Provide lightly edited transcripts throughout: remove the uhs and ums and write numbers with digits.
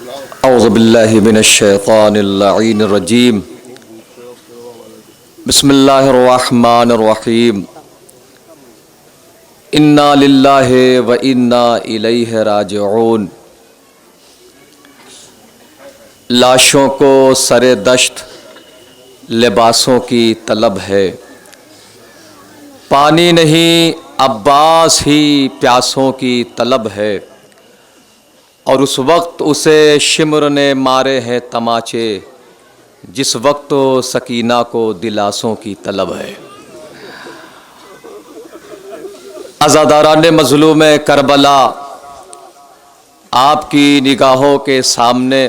اعوذ باللہ من الشیطان اللعین الرجیم بسم اللہ الرحمن الرحیم انا للہ و انا الیہ راجعون۔ لاشوں کو سر دشت لباسوں کی طلب ہے، پانی نہیں عباس ہی پیاسوں کی طلب ہے، اور اس وقت اسے شمر نے مارے ہیں تماچے جس وقت سکینہ کو دلاسوں کی طلب ہے۔ عزاداران مظلوم کربلا، آپ کی نگاہوں کے سامنے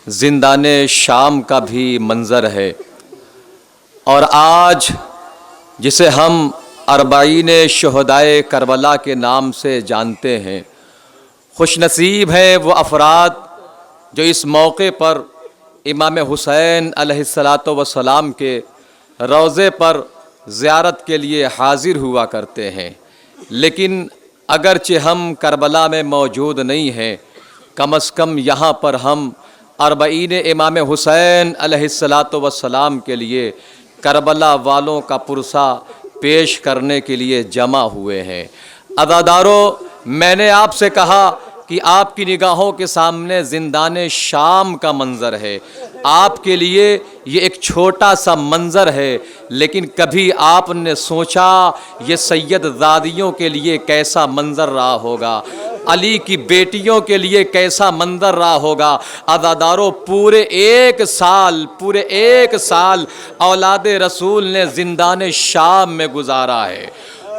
زندان شام کا بھی منظر ہے، اور آج جسے ہم اربعین شہدائے کربلا کے نام سے جانتے ہیں، خوش نصیب ہیں وہ افراد جو اس موقع پر امام حسین علیہ السلام کے روضے پر زیارت کے لیے حاضر ہوا کرتے ہیں۔ لیکن اگرچہ ہم کربلا میں موجود نہیں ہیں، کم از کم یہاں پر ہم اربعین امام حسین علیہ السلام کے لیے کربلا والوں کا پرسہ پیش کرنے کے لیے جمع ہوئے ہیں۔ عزادارو، میں نے آپ سے کہا کہ آپ کی نگاہوں کے سامنے زندان شام کا منظر ہے، آپ کے لیے یہ ایک چھوٹا سا منظر ہے، لیکن کبھی آپ نے سوچا یہ سید زادیوں کے لیے کیسا منظر رہا ہوگا، علی کی بیٹیوں کے لیے کیسا منظر رہا ہوگا۔ عزادارو، پورے ایک سال اولاد رسول نے زندان شام میں گزارا ہے،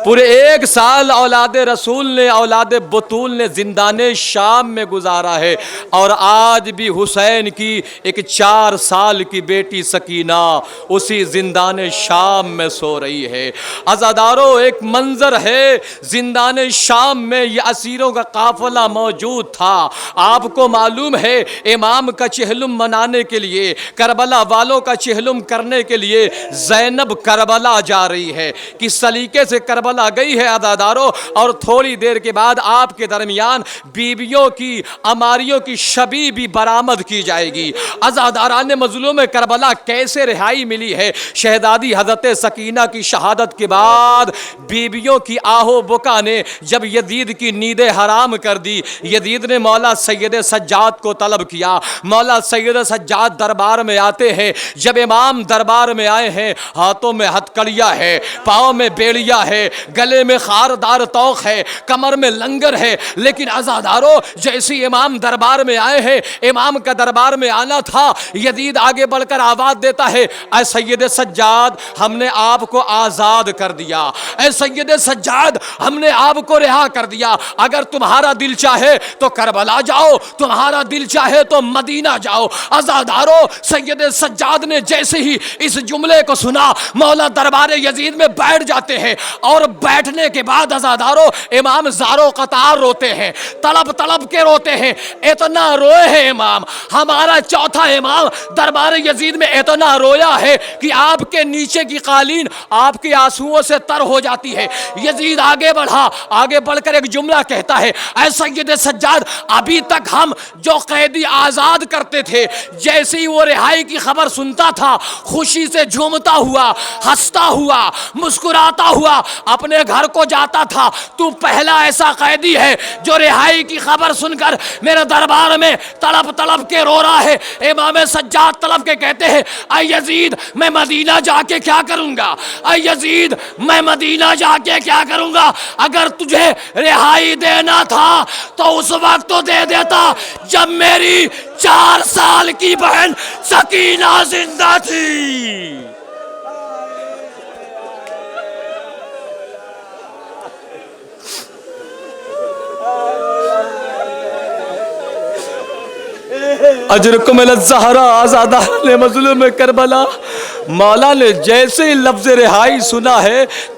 پورے ایک سال اولاد رسول نے، اولاد بطول نے زندان شام میں گزارا ہے، اور آج بھی حسین کی ایک 4 سال کی بیٹی سکینہ اسی زندان شام میں سو رہی ہے۔ عزادارو، ایک منظر ہے، زندان شام میں یہ اسیروں کا قافلہ موجود تھا۔ آپ کو معلوم ہے امام کا چہلم منانے کے لیے، کربلا والوں کا چہلم کرنے کے لیے زینب کربلا جا رہی ہے، کس سلیقے سے کربلا گئی ہے عزادارو، اور تھوڑی دیر کے بعد آپ کے درمیان بیویوں کی، اماریوں کی شبی بھی برآمد کی جائے گی۔ عزاداران مظلوم کربلا کیسے رہائی ملی ہے؟ شہزادی حضرت سکینہ کی شہادت کے بعد بیویوں کی آہو بکا نے جب یزید کی نیندیں حرام کر دی، یزید نے مولا سید سجاد کو طلب کیا۔ مولا سید سجاد دربار میں آتے ہیں، جب امام دربار میں آئے ہیں، ہاتھوں میں ہتھکڑیاں ہے، پاؤں میں بیڑیا ہے، گلے میں خاردار توق ہے، کمر میں لنگر ہے، لیکن عزادارو جیسی امام دربار میں آئے ہیں، امام کا دربار میں آنا تھا، یزید آگے بڑھ کر آواز دیتا ہے، اے سید سجاد، ہم نے آپ کو آزاد کر دیا، اے سید سجاد، ہم نے آپ کو رہا کر دیا، اگر تمہارا دل چاہے تو کربلا جاؤ، تمہارا دل چاہے تو مدینہ جاؤ۔ عزادارو، سید سجاد نے جیسے ہی اس جملے کو سنا، مولا دربار یزید میں بیٹھ جاتے ہیں، اور بیٹھنے کے بعد عزادارو امام زارو قطار روتے ہیں، طلب کے روتے ہیں، اتنا روئے ہیں امام، ہمارا چوتھا امام دربار یزید میں اتنا رویا ہے کہ آپ کے نیچے کی قالین آپ کے آنسوؤں سے تر ہو جاتی ہے۔ یزید آگے بڑھ کر ایک جملہ کہتا ہے، اے سید سجاد، ابھی تک ہم جو قیدی آزاد کرتے تھے، جیسے ہی وہ رہائی کی خبر سنتا تھا، خوشی سے جھومتا ہوا، ہنستا ہوا، مسکراتا ہوا اپنے گھر کو جاتا تھا۔ تو پہلا ایسا قیدی ہے جو رہائی کی خبر سن کر میرے دربار میں تڑپ کے رو رہا ہے۔ امام سجاد طلب کے کہتے ہیں، اے یزید، میں مدینہ جا کے کیا کروں گا؟ اے یزید، میں مدینہ جا کے کیا کروں گا؟ اگر تجھے رہائی دینا تھا تو اس وقت تو دے دیتا جب میری 4 سال کی بہن سکینہ زندہ تھی۔ اجرکم الزہرا، آزاداران مظلوم کربلا، مولا نے جیسے ہی لفظ رہائی سنا ہے،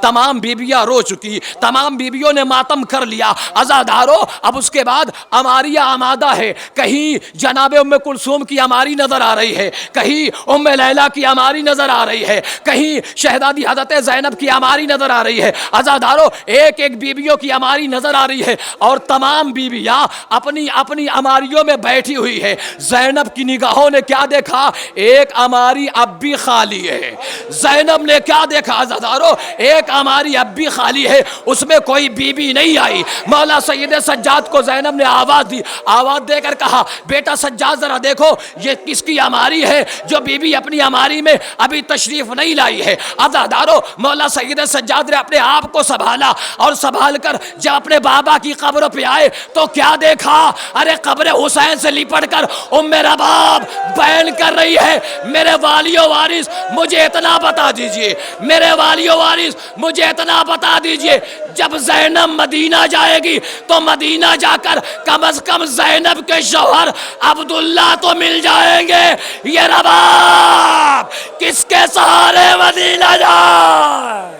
تمام بیویاں رو چکی، تمام بیویوں نے ماتم کر لیا۔ عزادارو اب اس کے بعد عماریہ آمادہ ہے، کہیں جناب ام کلثوم کی عماری نظر آ رہی ہے، کہیں ام لیلا کی عماری نظر آ رہی ہے، کہیں شہزادی حضرت زینب کی عماری نظر آ رہی ہے۔ عزادارو ایک ایک بیویوں کی عماری نظر آ رہی ہے اور تمام بیویاں اپنی اپنی عماریوں میں بیٹھی ہوئی ہے۔ زینب کی نگاہوں نے کیا دیکھا؟ ایک عماری اب بھی خالی ہے۔ زینب نے کیا دیکھا عزادارو؟ ایک عماری اب بھی خالی ہے، اس میں کوئی بیوی نہیں آئی۔ مولا سید سجاد کو زینب نے آواز دی، آواز دے کر کہا بیٹا سجاد ذرا دیکھو یہ کس کی عماری ہے جو بیوی اپنی عماری میں ابھی تشریف نہیں لائی ہے۔ عزادارو مولا سید سجاد نے اپنے آپ کو سنبھالا اور سنبھال کر جب اپنے بابا کی قبر پہ آئے تو کیا دیکھا؟ ارے قبر حسین سے لپٹ کر ام رباب بیان کر رہی ہے میرے والی و وارث مجھے اتنا بتا دیجئے، میرے والی و وارث مجھے اتنا بتا دیجئے، جب زینب مدینہ جائے گی تو مدینہ جا کر کم از کم زینب کے شوہر عبداللہ تو مل جائیں گے۔ یہ رباب کس کے سہارے مدینہ جائے؟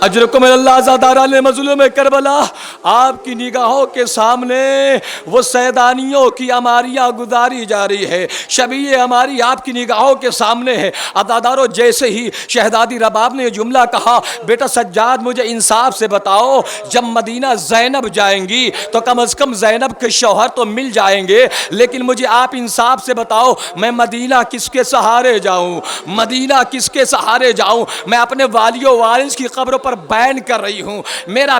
اجرکم اللہ عزاداران مظلوم کربلا، آپ کی نگاہوں کے سامنے وہ سیدانیوں کی عماریاں گزاری جا رہی ہے، شبیہ عماری آپ کی نگاہوں کے سامنے ہے۔ عزادارو جیسے ہی شہزادی رباب نے یہ جملہ کہا بیٹا سجاد مجھے انصاف سے بتاؤ جب مدینہ زینب جائیں گی تو کم از کم زینب کے شوہر تو مل جائیں گے، لیکن مجھے آپ انصاف سے بتاؤ میں مدینہ کس کے سہارے جاؤں؟ مدینہ کس کے سہارے جاؤں؟ میں اپنے والی و وارث کی قبر پر بیان کر رہی ہوں، میرا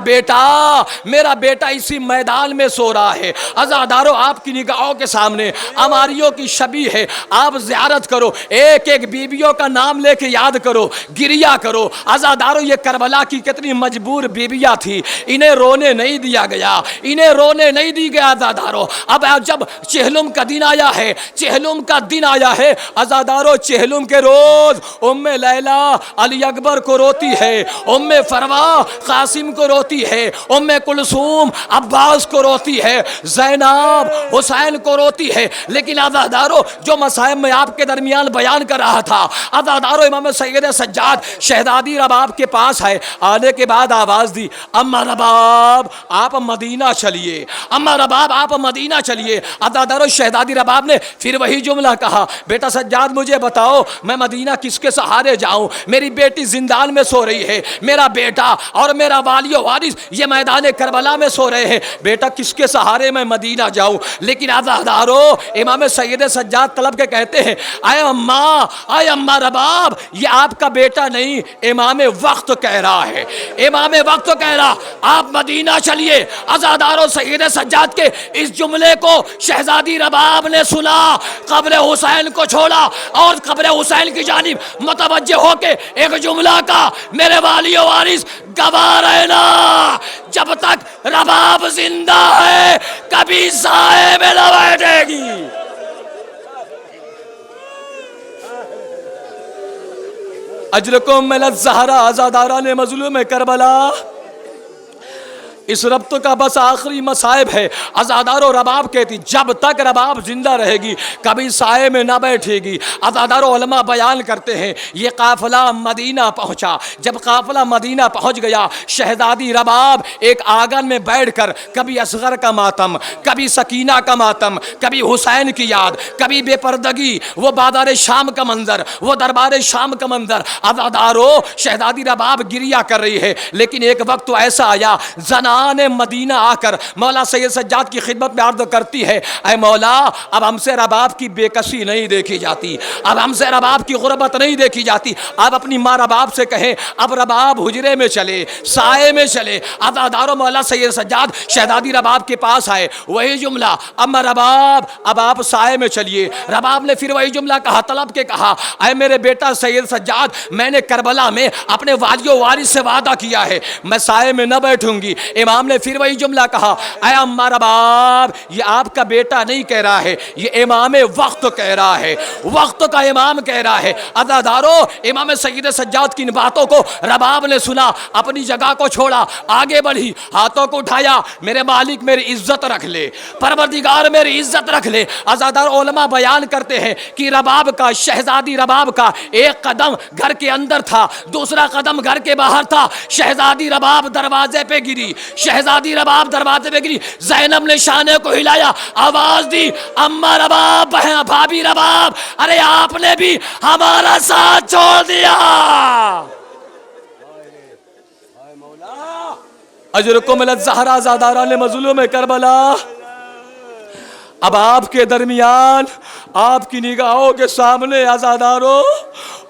بیٹا اسی میدان میں سو رہا ہے۔ عزادارو آپ کی نگاہوں کے سامنے عماریوں کی شبیہ ہے، آپ زیارت کرو، ایک ایک بیویوں کا نام لے کے یاد کرو، گریا کرو۔ عزادارو یہ کربلا کی کتنی مجبور بیویاں تھی، انہیں رونے نہیں دیا گیا، انہیں رونے نہیں دی گیا۔ عزادارو اب جب چہلم کا دن آیا ہے، چہلم کا دن آیا ہے، عزادارو چہلم کے روز ام لیلا علی اکبر کو روتی ہے، ام فروا قاسم کو روتی ہے، ام کلثوم عباس کو روتی ہے، زینب حسین کو روتی ہے۔ لیکن عزادارو جو مسائل میں آپ کے درمیان بیان کر رہا تھا، عزادارو امام سید سجاد شہزادی رباب کے پاس ہے، آنے کے بعد آواز دی اما رباب آپ مدینہ چلیے، اما رباب آپ مدینہ چلیے۔ عزادارو شہزادی رباب نے پھر وہی جملہ کہا بیٹا سجاد مجھے بتاؤ میں مدینہ کس کے سہارے جاؤں؟ میری بیٹی زندان میں سو رہی ہے، میرا بیٹا اور میرا والی و وارث یہ میدان کربلا میں سو رہے ہیں، بیٹا کس کے سہارے میں مدینہ جاؤں؟ لیکن عزادارو امام سید سجاد طلب کے کہتے ہیں اے اماں رباب یہ آپ کا بیٹا نہیں، امام وقت کہہ رہا ہے، امام وقت کہہ رہا آپ مدینہ چلیے۔ عزادارو سید سجاد کے اس جملے کو شہزادی رباب نے سنا، قبر حسین کو چھوڑا اور قبر حسین کی جانب متوجہ ہو کے ایک جملہ کا میرے والی و وارث گواہ رہنا جب تک رباب زندہ ہے کبھی سائے میں نہ بیٹھے گی۔ اجرکم من الزہرا عزاداران مظلوم کربلا، اس ربط کا بس آخری مصائب ہے۔ عزادارو رباب کہتی جب تک رباب زندہ رہے گی کبھی سائے میں نہ بیٹھے گی۔ عزادارو علماء بیان کرتے ہیں یہ قافلہ مدینہ پہنچا، جب قافلہ مدینہ پہنچ گیا شہزادی رباب ایک آنگن میں بیٹھ کر کبھی اصغر کا ماتم، کبھی سکینہ کا ماتم، کبھی حسین کی یاد، کبھی بے پردگی، وہ بازار شام کا منظر، وہ دربار شام کا منظر۔ عزادارو شہزادی رباب گریہ کر رہی ہے، لیکن ایک وقت تو ایسا آیا زنان مدینہ آ کر مولا سید سجاد کی خدمت میں عرض کرتی ہے اے مولا اب ہم سے رباب کی بے کسی نہیں دیکھی جاتی، اب ہم سے رباب کی غربت نہیں دیکھی جاتی، آپ اپنی ماں رباب سے کہیں اب رباب حجرے میں چلے، سائے میں چلے۔ عزادارو مولا سید سجاد شہزادی رباب کے پاس آئے، وہی جملہ اما رباب اب آپ سائے میں چلیے۔ رباب نے پھر وہی جملہ کہا، طلب کے کہا اے میرے بیٹا سید سجاد میں نے کربلا میں اپنے والی و وارث سے وعدہ کیا ہے میں سائے میں نہ بیٹھوں گی، امام نے پھر وہی جملہ کہا، اے عمار باب، یہ آپ کا بیٹا نہیں کہہ رہا ہے، یہ امام وقت کہہ رہا ہے، وقت کا امام کہہ رہا ہے۔ عزادارو، امام سید سجاد کی ان باتوں کو رباب نے سنا، اپنی جگہ کو چھوڑا، آگے بڑھی، ہاتھوں کو اٹھایا، میرے مالک میری عزت رکھ لے، پروردگار میری عزت رکھ لے۔ عزادار علماء بیان کرتے ہیں کہ رباب کا، شہزادی رباب کا ایک قدم گھر کے اندر تھا، دوسرا قدم گھر کے باہر تھا۔ شہزادی رباب دروازے پہ گری، شہزادی رباب دروازے پہ گری، زینب نے شانے کو ہلایا، آواز دی، اماں رباب، بھابی رباب، ارے آپ نے بھی ہمارا ساتھ چھوڑ دیا۔ اجرکم الزہرا، زاداران مظلوم کربلا۔ اب آپ کے درمیان، آپ کی نگاہوں کے سامنے عزادارو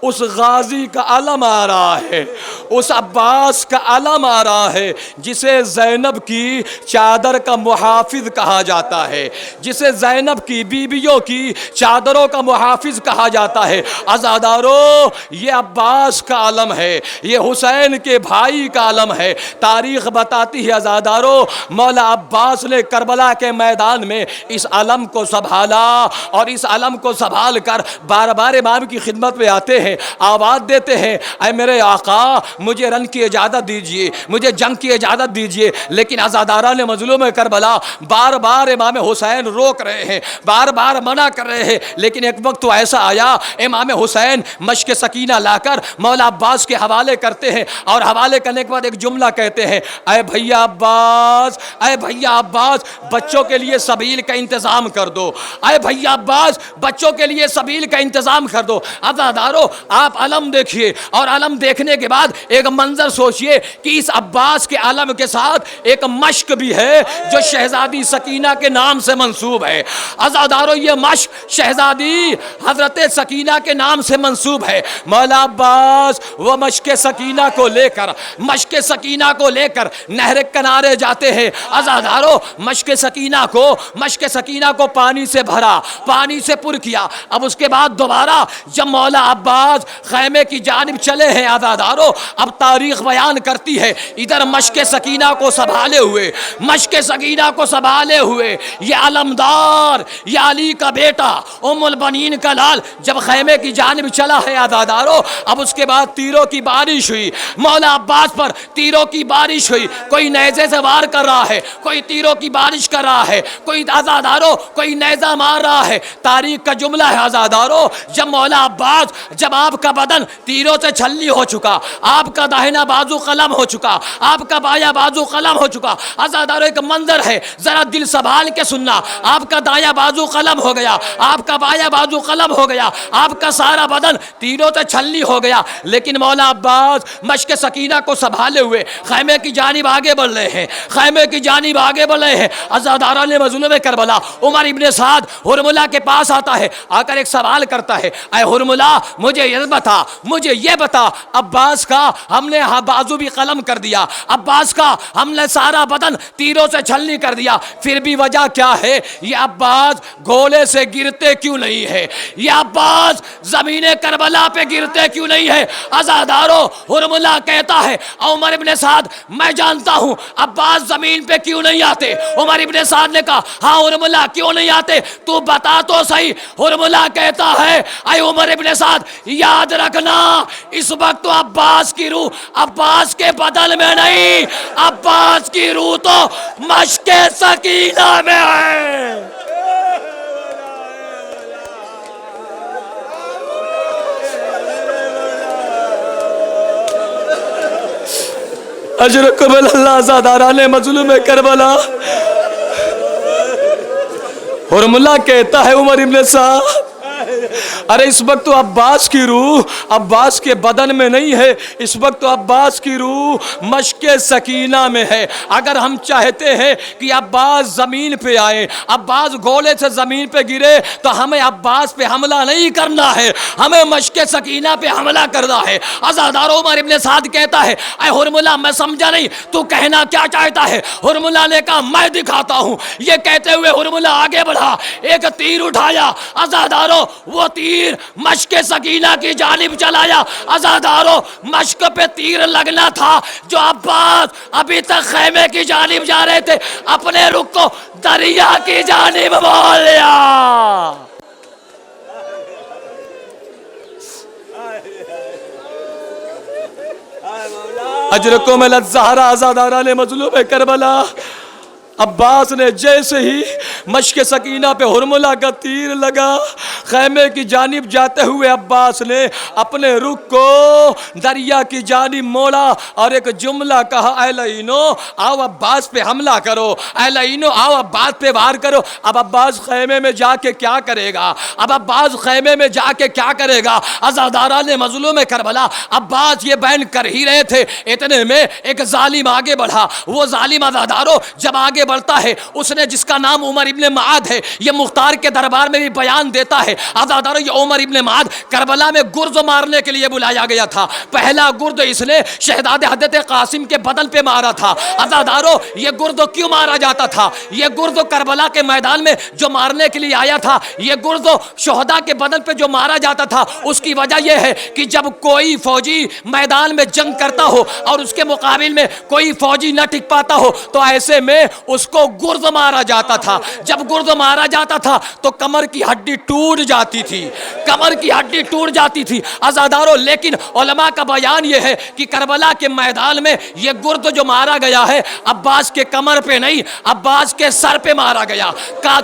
اس غازی کا علم آ رہا ہے، اس عباس کا علم آ رہا ہے، جسے زینب کی چادر کا محافظ کہا جاتا ہے، جسے زینب کی بیویوں کی چادروں کا محافظ کہا جاتا ہے۔ عزادارو، یہ عباس کا علم ہے، یہ حسین کے بھائی کا علم ہے۔ تاریخ بتاتی ہے عزادارو، مولا عباس نے کربلا کے میدان میں اس علم کو سنبھالا، اور اس علم کو سنبھال کر بار بار امام کی خدمت میں آتے ہیں، آواز دیتے ہیں، اے میرے آقا، مجھے رن کی اجازت دیجئے، مجھے جنگ کی اجازت دیجئے۔ لیکن عزاداران مظلوم کربلا بار بار امام حسین روک رہے ہیں، بار بار منع کر رہے ہیں۔ لیکن ایک وقت تو ایسا آیا، امام حسین مشک سکینہ لا کر مولا عباس کے حوالے کرتے ہیں، اور حوالے کرنے کے بعد ایک جملہ کہتے ہیں، اے بھیا عباس، اے بھیا عباس، بچوں کے لیے سبیل کا انتظام کر دو، اے بھیا عباس، بچوں کے لیے سبیل کا انتظام کر دو۔ عزادارو، آپ علم دیکھیے، اور علم دیکھنے کے بعد ایک منظر سوچئے کہ اس عباس کے علم کے ساتھ ایک مشک بھی ہے جو شہزادی سکینہ کے نام سے منسوب ہے۔ عزادارو، یہ مشک شہزادی حضرت سکینہ کے نام سے منسوب ہے۔ مولا عباس وہ مشک سکینہ کو لے کر، مشک سکینہ کو لے کر نہر کنارے جاتے ہیں۔ عزادارو، مشک سکینہ کو پانی سے بھرا، پانی سے پر کیا۔ اب اس کے بعد دوبارہ جب مولا عباس خیمے کی جانب چلے ہیں، عزادارو، اب تاریخ بیان کرتی ہے، ادھر مشک سکینہ کو سنبھالے ہوئے، مشک سکینہ کو سنبھالے ہوئے یہ علمدار، یہ علی کا بیٹا، ام البنین کا لال جب خیمے کی جانب چلا ہے، عزادارو، اب اس کے بعد تیروں کی بارش ہوئی، مولا عباس پر تیروں کی بارش ہوئی۔ کوئی نیزے سے وار کر رہا ہے، کوئی تیروں کی بارش کر رہا ہے، کوئی عزادارو کوئی نیزہ مار رہا ہے۔ تاریخ کا جملہ ہے عزادارو، جب مولا عباس، جب آپ کا بدن تیروں سے چھلنی ہو چکا، آپ کا داہنا بازو قلم ہو چکا، آپ کا بایاں بازو قلم ہو چکا، عزادارو ایک منظر ہے، ذرا دل سنبھال کے سننا، آپ کا دایاں بازو قلم ہو گیا، آپ کا بایاں بازو قلم ہو گیا، آپ کا سارا بدن تیروں سے چھلنی ہو گیا، لیکن مولا عباس مشک سکینہ کو سنبھالے ہوئے خیمے کی جانب آگے بڑھ رہے ہیں، خیمے کی جانب آگے بڑھ رہے ہیں۔ عزاداران مظلوم کربلا، عمر ابن سعد ہرملہ کے پاس آتا ہے، آ کر ایک سوال کرتا ہے، اے ہرملہ، مجھے یہ بتا، عباس کا ہم نے بازو بھی قلم کر دیا، عباس کا ہم نے سارا بدن تیروں سے چھلنی کر دیا، پھر بھی وجہ کیا ہے؟ یہ عباس گھوڑے سے گرتے کیوں نہیں ہے؟ یہ عباس زمین کربلا پہ گرتے کیوں نہیں ہے؟ عزادارو، ہرملہ کہتا ہے، عمر ابن سعد، میں جانتا ہوں عباس زمین پہ کیوں نہیں آتے۔ عمر ابن سعد نے کہا، ہاں ہرملہ کیوں نہیں آتے، تو بتا تو صحیح۔ ہرملہ کہتا ہے، اے عمر ابن سعد، یاد رکھنا، اس وقت تو عباس کی روح عباس کے بدن میں نہیں، عباس کی روح تو مشک سکینہ میں ہے۔ اجرکم اللہ، زاداران مظلوم کربلا۔ ہرملہ کہتا ہے، عمر ابن سعد، ارے اس وقت تو عباس کی روح عباس کے بدن میں نہیں ہے، اس وقت تو عباس کی روح مشک سکینہ میں ہے۔ اگر ہم چاہتے ہیں کہ عباس زمین پہ آئے، عباس گھوڑے سے زمین پہ گرے، تو ہمیں عباس پہ حملہ نہیں کرنا ہے، ہمیں مشک سکینہ پہ حملہ کرنا ہے۔ عزادار عمر ابن سعد کہتا ہے، اے ہرملہ، میں سمجھا نہیں تو کہنا کیا چاہتا ہے؟ ہرملہ نے کہا، میں دکھاتا ہوں۔ یہ کہتے ہوئے ہرملہ آگے بڑھا، ایک تیر اٹھایا، عزادارو وہ تیر تیر مشک سکینہ کی جانب چلایا۔ عزادارو مشک پہ تیر لگنا تھا جو عباس ابھی تک خیمے کی جانب جا رہے تھے، اپنے رخ کو دریا کی جانب موڑ لیا۔ اجرکم الزہرا عزاداران مظلوم کربلا، عباس نے جیسے ہی مشک سکینہ پہ حرملہ کا تیر لگا، خیمے کی جانب جاتے ہوئے عباس نے اپنے رخ کو دریا کی جانب موڑا اور ایک جملہ کہا، اے لعینو آؤ عباس پہ حملہ کرو، اے لعینو آؤ عباس پہ وار کرو۔ اب عباس خیمے میں جا کے کیا کرے گا؟ اب عباس خیمے میں جا کے کیا کرے گا؟ عزاداران مظلوم کربلا، عباس یہ بیان کر ہی رہے تھے، اتنے میں ایک ظالم آگے بڑھا۔ وہ ظالم عزادارو جب آگے بڑھتا ہے، اس نے جس کا نام عمر ابن معاد ہے، یہ مختار کے دربار میں بھی بیان دیتا ہے۔ عزادارو یہ عمر ابن معاد کربلا میں گرز مارنے کے لیے بلایا گیا تھا۔ پہلا گرد اس نے شہزادے حضرت قاسم کے بدن پہ مارا تھا۔ عزادارو یہ گرد کیوں مارا جاتا تھا؟ یہ گرد کربلا کے میدان میں جو مارنے کے لیے آیا تھا، یہ گرد شہداء کے بدن پہ جو مارا جاتا تھا، اس کی وجہ یہ ہے کہ جب کوئی فوجی میدان میں جنگ کرتا ہو اور اس کے مقابل میں کوئی فوجی نہ ٹک پاتا ہو تو ایسے میں اس کو گرز مارا جاتا تھا۔ جب گرز مارا جاتا تھا تو کمر کی ہڈی ٹوٹ جاتی تھی، کمر کی ہڈی ٹوٹ جاتی تھی۔ عزادارو لیکن علماء کا بیان یہ ہے کہ کربلا کے میدان میں یہ گرد جو مارا گیا ہے عباس کے کمر پہ نہیں، عباس کے سر پہ مارا گیا۔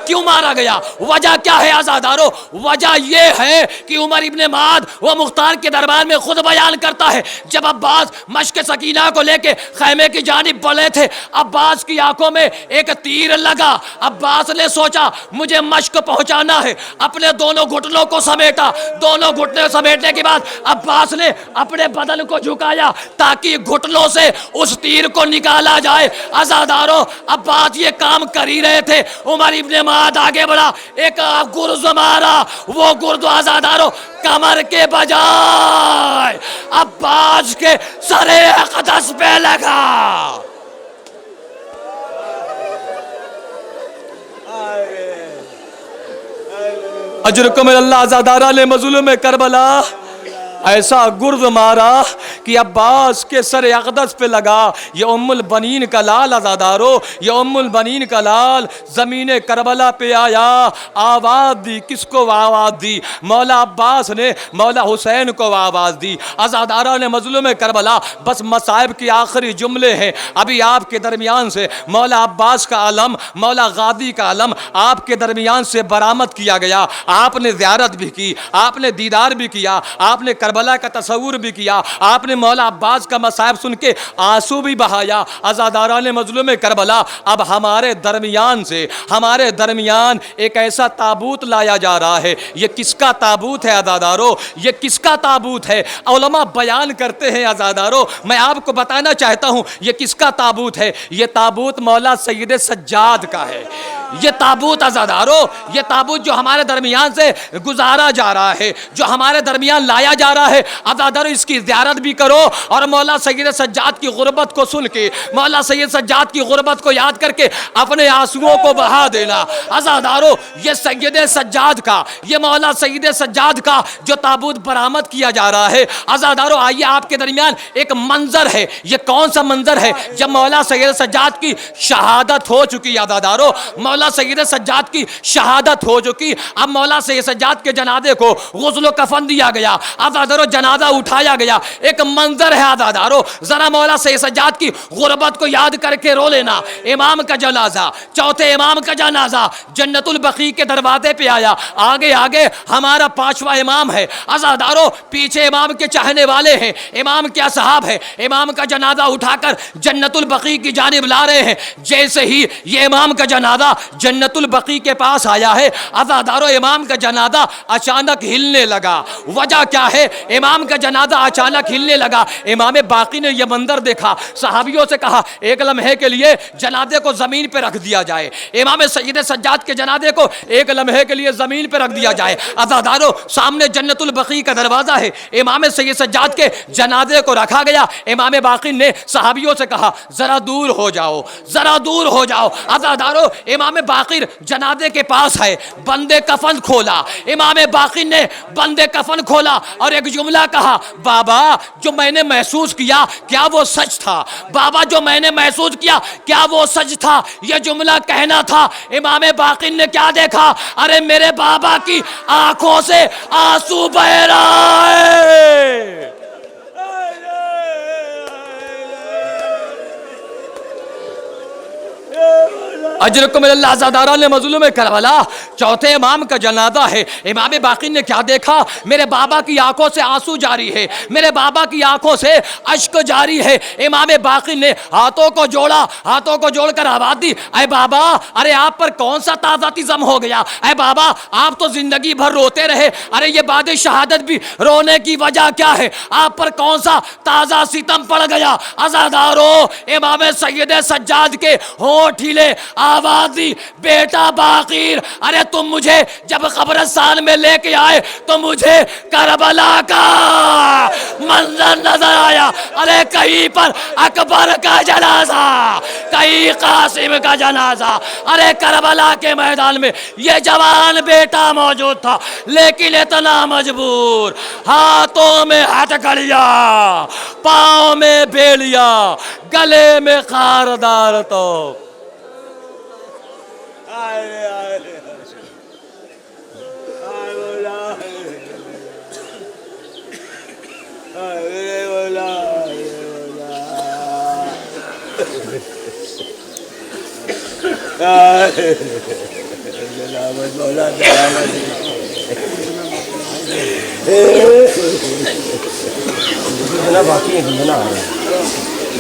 کیوں مارا گیا؟ وجہ کیا ہے عزادارو؟ وجہ یہ ہے کہ عمر ابن معاد وہ مختار کے دربار میں خود بیان کرتا ہے، جب عباس مشک سکینہ کو لے کے خیمے کی جانب بڑھے تھے، عباس کی آنکھوں میں ایک تیر لگا۔ عباس نے سوچا مجھے مشک پہنچانا ہے، اپنے دونوں گھٹنوں کو سمیٹا۔ دونوں گھٹنے سمیٹنے کے بعد عباس نے اپنے بدن کو جھکایا تاکہ گھٹنوں سے اس تیر کو نکالا جائے۔ عزادارو عباس یہ کام کر ہی رہے تھے، عمر ابن معاد آگے بڑھا، ایک گرز مارا۔ وہ گرز عزادارو کمر کے بجائے عباس کے سر اقدس پہ لگا۔ اجرکم اللہ عزاداران مظلوم کربلا، ایسا گرز مارا کہ عباس کے سر اقدس پہ لگا۔ یہ ام البنین کا لال عزادارو، یہ ام البنین کا لال زمین کربلا پہ آیا، آواز دی۔ کس کو آواز دی؟ مولا عباس نے مولا حسین کو آواز دی۔ عزاداران مظلوم کربلا، بس مصائب کی آخری جملے ہیں۔ ابھی آپ کے درمیان سے مولا عباس کا علم، مولا غازی کا علم آپ کے درمیان سے برآمد کیا گیا۔ آپ نے زیارت بھی کی، آپ نے دیدار بھی کیا، آپ نے کربلا کا تصور بھی کیا، آپ نے مولا عباس کا مصائب سن کے آنسو بھی بہایا۔ عزاداران مظلوم کربلا، اب ہمارے درمیان ایک ایسا تابوت لایا جا رہا ہے۔ یہ کس کا تابوت ہے عزادارو؟ یہ کس کا تابوت ہے؟ علماء بیان کرتے ہیں عزادارو، میں آپ کو بتانا چاہتا ہوں یہ کس کا تابوت ہے۔ یہ تابوت مولا سید سجاد کا ہے۔ یہ تابوت عزادارو، یہ تابوت جو ہمارے درمیان سے گزارا جا رہا ہے، جو ہمارے درمیان لایا جا رہا ہے، عزادارو اس کی زیارت بھی کرو اور مولا سید سجاد کی غربت کو سن کے، مولا سید سجاد کی غربت کو یاد کر کے اپنے آنسوؤں کو بہا دینا۔ عزادارو یہ سید سجاد کا، یہ مولا سید سجاد کا جو تابوت برآمد کیا جا رہا ہے، عزادارو آئیے آپ کے درمیان ایک منظر ہے۔ یہ کون سا منظر ہے؟ جب مولا سید سجاد کی شہادت ہو چکی، عزادارو مولا سید سجاد کی شہادت ہو چکی، اب مولا سید سجاد کے جنازے کو غسل و کفن دیا گیا، عزادارو جنازہ اٹھایا گیا۔ ایک منظر ہے عزادارو، ذرا مولا سید سجاد کی غربت کو یاد کر کے رو لینا۔ امام کا جنازہ، چوتھے امام کا جنازہ جنت البقیع کے دروازے پہ آیا، آگے آگے ہمارا پانچواں امام ہے، عزادارو پیچھے امام کے چاہنے والے ہیں، امام کے اصحاب ہیں، امام کا جنازہ اٹھا کر جنت البقیع کی جانب لا رہے ہیں۔ جیسے ہی یہ امام کا جنازہ جنت البقیع کے پاس آیا ہے، عزادارو امام کا جنازہ اچانک ہلنے لگا۔ وجہ کیا ہے؟ امام کا جنازہ اچانک ہلنے لگا۔ امام باقی نے یہ منظر دیکھا، صحابیوں سے کہا ایک لمحے کے لیے جنازے کو زمین پہ رکھ دیا جائے، امام سید سجاد کے جنازے کو ایک لمحے کے لیے زمین پہ رکھ دیا جائے۔ عزادارو سامنے جنت البقیع کا دروازہ ہے، امام سید سجاد کے جنازے کو رکھا گیا۔ امام باقی نے صحابیوں سے کہا ذرا دور ہو جاؤ، ذرا دور ہو جاؤ۔ عزادارو امام باقر جنازے کے پاس ہے، بندے کفن کھولا، امام باقر نے بندے کفن کھولا اور ایک جملہ کہا، بابا جو میں نے محسوس کیا کیا وہ سچ تھا؟ بابا جو میں نے محسوس کیا کیا وہ سچ تھا؟ یہ جملہ کہنا تھا، امام باقر نے کیا دیکھا؟ ارے میرے بابا کی آنکھوں سے آنسو بہ رہا ہے۔ اجرکم اللہ عزاداران مظلوم کربلا، چوتھے امام کا جنازہ ہے۔ امام باقر نے کیا دیکھا؟ میرے بابا کی آنکھوں سے آنسو جاری ہے، میرے بابا کی آنکھوں سے اشک جاری ہے۔ امام باقر نے ہاتھوں کو جوڑا، ہاتھوں کو جوڑ کر آواز دی، اے بابا ارے آپ پر کون سا تازہ تزم ہو گیا؟ اے بابا آپ تو زندگی بھر روتے رہے، ارے یہ بعد شہادت بھی رونے کی وجہ کیا ہے؟ آپ پر کون سا تازہ ستم پڑ گیا؟ عزادارو، امام سید سجاد کے ہونٹ ہلے، آواز دی، بیٹا باقر ارے تم مجھے جب قبرستان میں لے کے آئے تو مجھے کربلا کا منظر نظر آیا، ارے کہیں پر اکبر کا جنازہ، کہیں قاسم کا جنازہ، ارے کربلا کے میدان میں یہ جوان بیٹا موجود تھا لیکن اتنا مجبور، ہاتھوں میں ہتھکڑیاں، پاؤں میں بیڑیاں، گلے میں خاردار تو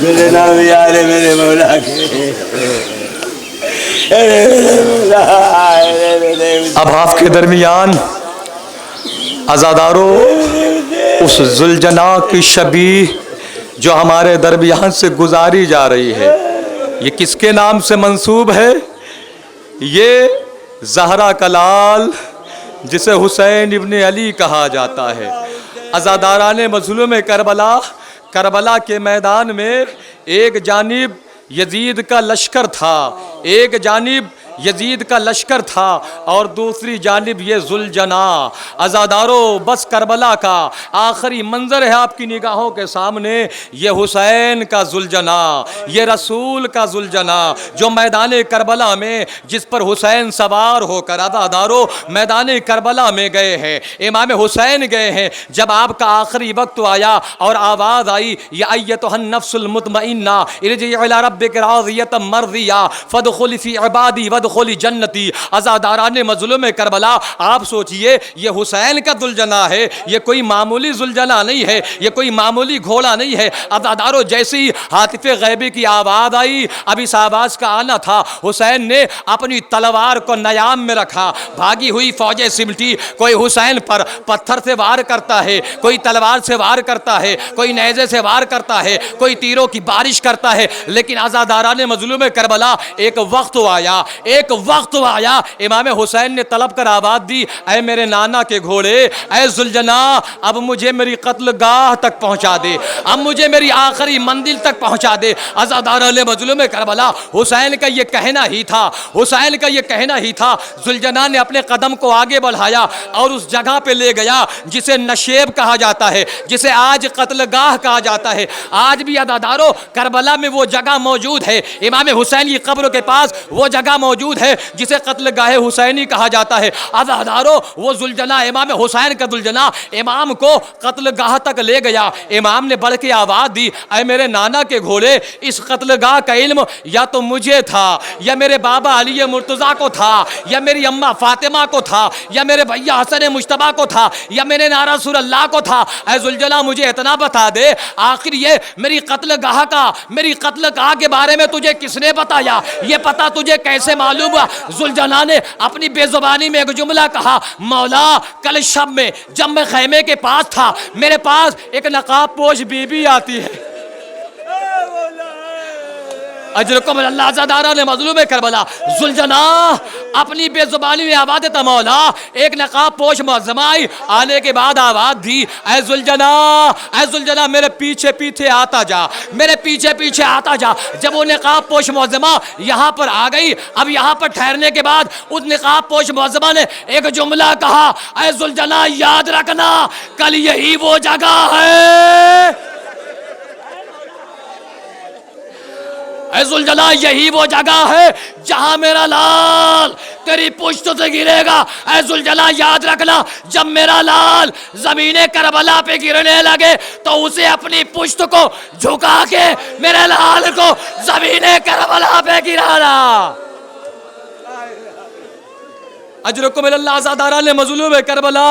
میرے نام یار میرے مولا کے، اب آپ کے درمیان عزادارو اس ذوالجناح کی شبیہ جو ہمارے درمیان سے گزاری جا رہی ہے، یہ کس کے نام سے منسوب ہے؟ یہ زہرا کا لال جسے حسین ابن علی کہا جاتا ہے۔ عزاداران مظلوم کربلا، کربلا کے میدان میں ایک جانب یزید کا لشکر تھا، ایک جانب یزید کا لشکر تھا اور دوسری جانب یہ ذوالجناح۔ عزادارو بس کربلا کا آخری منظر ہے آپ کی نگاہوں کے سامنے، یہ حسین کا ذوالجناح، یہ رسول کا ذوالجناح جو میدان کربلا میں جس پر حسین سوار ہو کر عزادارو میدان کربلا میں گئے ہیں، امام حسین گئے ہیں۔ جب آپ کا آخری وقت آیا اور آواز آئی، یا ایتھا النفس المطمئنہ ارجعی الی ربک راضیۃ مرضیہ فادخلی فی عبادی وادخلی جنتی۔ عزاداران مظلوم کربلا، آپ سوچئے یہ حسین کا ذوالجناح ہے، یہ کوئی معمولی ذوالجناح نہیں ہے، یہ کوئی معمولی گھوڑا نہیں ہے۔ عزادارو جیسی ہاتف غیبی کی آواز آئی، اب اس آواز کا آنا تھا، حسین نے اپنی تلوار کو نیام میں رکھا، بھاگی ہوئی فوجیں سمٹی، کوئی حسین پر پتھر سے وار کرتا ہے، کوئی تلوار سے وار کرتا ہے، کوئی نیزے سے وار کرتا ہے، کوئی تیروں کی بارش کرتا ہے، لیکن عزاداران مظلوم کربلا ایک وقت آیا، ایک وقت آیا، امام حسین نے طلب کر آواز دی، اے میرے نانا کے گھوڑے، اے ذوالجناح اب مجھے میری قتل گاہ تک پہنچا دے، اب مجھے میری آخری منزل تک پہنچا دے۔ عزاداران مظلوم کربلا، حسین کا یہ کہنا ہی تھا، حسین کا یہ کہنا ہی تھا۔ ذوالجناح نے اپنے قدم کو آگے بڑھایا اور اس جگہ پہ لے گیا جسے نشیب کہا جاتا ہے، جسے آج قتل گاہ کہا جاتا ہے۔ آج بھی عزادارو کربلا میں وہ جگہ موجود ہے، امام حسین کی قبر کے پاس وہ جگہ موجود ہے جسے قتل گاہ حسینی کہا جاتا ہے۔ عزادارو وہ ذوالجناح، امام حسین کا ذوالجناح امام کو قتل گاہ تک لے گیا۔ امام نے بڑھ کے آواز دی، اے میرے نانا کے گھوڑے، اس قتل گاہ کا علم یا تو مجھے تھا، یا میرے بابا علی مرتضیٰ کو تھا، یا میری اماں فاطمہ کو تھا، یا میرے بھیا حسن مجتبیٰ کو تھا، یا میرے نانا رسول اللہ کو تھا۔ اے ذوالجناح مجھے اتنا بتا دے، آخر یہ میری قتل گاہ کا، میری قتل گاہ کے بارے میں تجھے کس نے بتایا؟ یہ پتہ تجھے کیسے معلوم ہوا؟ ذوالجناح نے اپنی بے زبانی میں ایک جملہ کہا، مولا کل شب میں جب میں خیمے کے پاس تھا، میرے پاس ایک نقاب پوش بی بی آتی ہے، اجرکم اللہ عزاداران مظلوم کربلا ذوالجنا اپنی بے زبانی میں آواز دیتا مولا. ایک نقاب پوش معظمہ آئی, آنے کے بعد آواز دی اے ذوالجنا میرے پیچھے پیچھے آتا جا, میرے پیچھے پیچھے آتا جا. جب وہ نقاب پوش معظمہ یہاں پر آ گئی, اب یہاں پر ٹھہرنے کے بعد اس نقاب پوش معظمہ نے ایک جملہ کہا اے ذوالجنا یاد رکھنا کل یہی وہ جگہ ہے, اے ذوالجلال یہی وہ جگہ ہے جہاں میرا لال تیری پشت سے گرے گا. اے ذوالجلال یاد رکھنا جب میرا لال زمین کربلا پہ گرنے لگے تو اسے اپنی پشت کو جھکا کے میرے لال کو زمین کربلا پہ گرانا. اجرکم اللہ عزاداران مظلوم کربلا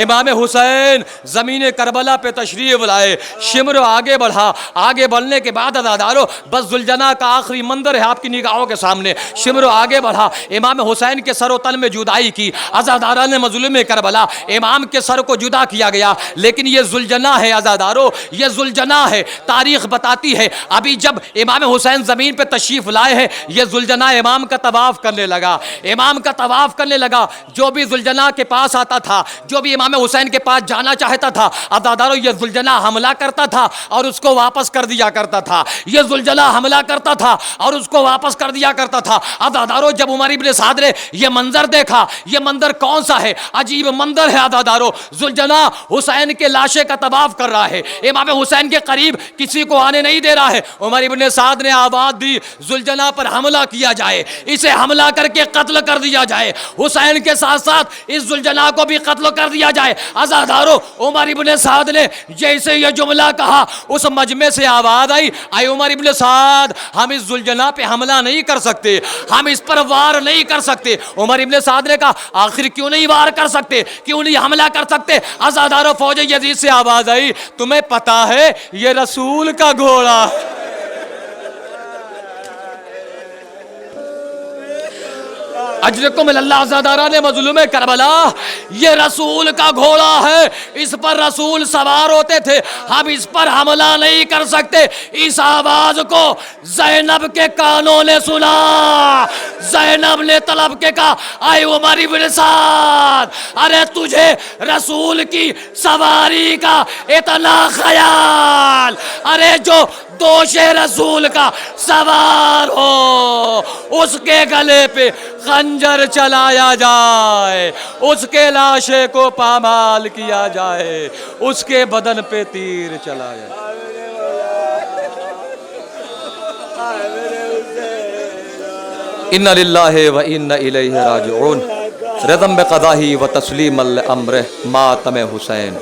امام حسین زمین کربلا پہ تشریف لائے. شمر آگے بڑھا, آگے بڑھنے کے بعد عزادارو بس ذوالجنا کا آخری منظر ہے آپ کی نگاہوں کے سامنے. شمر آگے بڑھا, امام حسین کے سر و تن میں جدائی کی. عزاداران مظلوم کربلا امام کے سر کو جدا کیا گیا, لیکن یہ ذوالجنا ہے عزادارو, یہ ذوالجنا ہے. تاریخ بتاتی ہے ابھی جب امام حسین زمین پہ تشریف لائے ہیں یہ ذوالجنا امام کا طواف کرنے لگا, امام کا طواف کرنے لگا. جو بھی ذوالجنا کے پاس آتا تھا, جو بھی امام حسین کے پاس جانا چاہتا تھا, عزادارو یہ ذوالجنا حملہ کرتا تھا اور اس کو واپس کر دیا کرتا تھا. یہ ذوالجنا حملہ کرتا تھا اور اس کو واپس کر دیا کرتا تھا. عزادارو جب عمر ابن سعد نے یہ منظر دیکھا, یہ منظر کون سا ہے, عجیب منظر ہے عزادارو. ذوالجنا حسین کے لاشے کا طواف کر رہا ہے, امام حسین کے قریب کسی کو آنے نہیں دے رہا ہے. عمر ابن سعد نے آواز دی ذوالجنا پر حملہ کیا جائے, اسے حملہ کر کے قتل کر دیا جائے, حسین کے ساتھ ساتھ اس ذوالجنا کو بھی قتل کر دیا جائے. عزادارو عمر ابن سعد نے جیسے یہ جملہ کہا اس مجمع سے آواز آئی اے عمر ابن سعد ہم اس ذوالجنا پہ حملہ نہیں کر سکتے, ہم اس پر وار نہیں کر سکتے. عمر ابن سعد نے کہا آخر کیوں نہیں وار کر سکتے, کیوں نہیں حملہ کر سکتے. عزادارو فوج یزید سے آواز آئی تمہیں پتا ہے یہ رسول کا گھوڑا. اجرکم اللہ عزاداران مظلوم کربلا یہ رسول کا گھوڑا ہے, اس پر رسول سوار ہوتے تھے, ہم اس پر حملہ نہیں کر سکتے. اس آواز کو زینب کے کانوں نے سنا, زینب نے طلب کے کہا اے عمر ابن سعد ارے تجھے رسول کی سواری کا اتنا خیال, ارے جو دوش رسول کا سوار ہو اس کے گلے پہ خنجر چلایا جائے, اس کے لاشے کو پامال کیا جائے, اس کے بدن پہ تیر چلایا جائے. انا للہ و انا الیہ راجعون. رضم بقضاہ و تسلیم الامر ماتم حسین.